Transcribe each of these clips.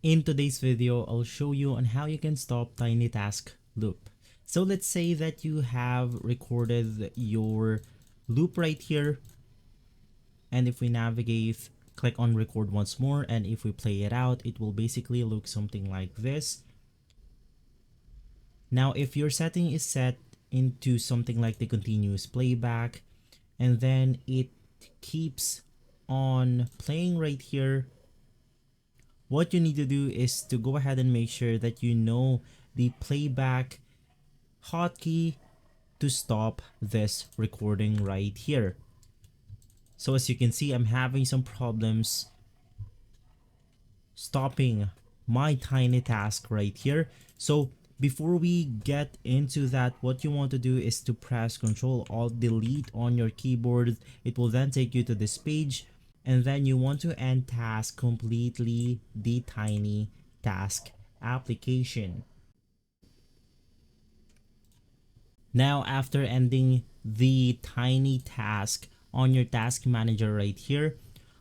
In today's video, I'll show you on how you can stop TinyTask Loop. So let's say that you have recorded your loop right here, and if we navigate, click on record once more, and if we play it out, it will basically look something like this. Now if your setting is set into something like the continuous playback, and then it keeps on playing right here, what you need to do is to go ahead and make sure that you know the playback hotkey to stop this recording right here. So as you can see, I'm having some problems stopping my TinyTask right here. So before we get into that, what you want to do is to press Ctrl Alt Delete on your keyboard. It will then take you to this page, and then you want to end task completely the TinyTask application. Now after ending the TinyTask on your task manager right here,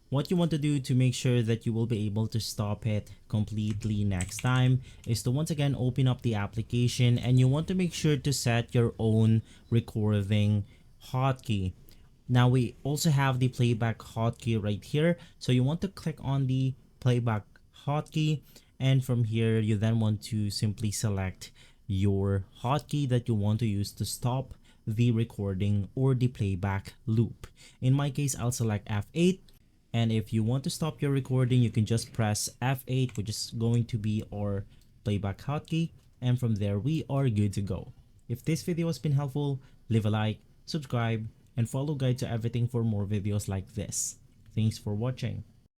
what you want to do to make sure that you will be able to stop it completely next time is to once again open up the application, and you want to make sure to set your own recording hotkey. Now we also have the playback hotkey right here, so you want to click on the playback hotkey, and from here you then want to simply select your hotkey that you want to use to stop the recording or the playback loop. In my case, I'll select F8. And if you want to stop your recording, you can just press F8, which is going to be our playback hotkey. And from there, we are good to go. If this video has been helpful, leave a like, subscribe, and follow Guide to Everything for more videos like this. Thanks for watching.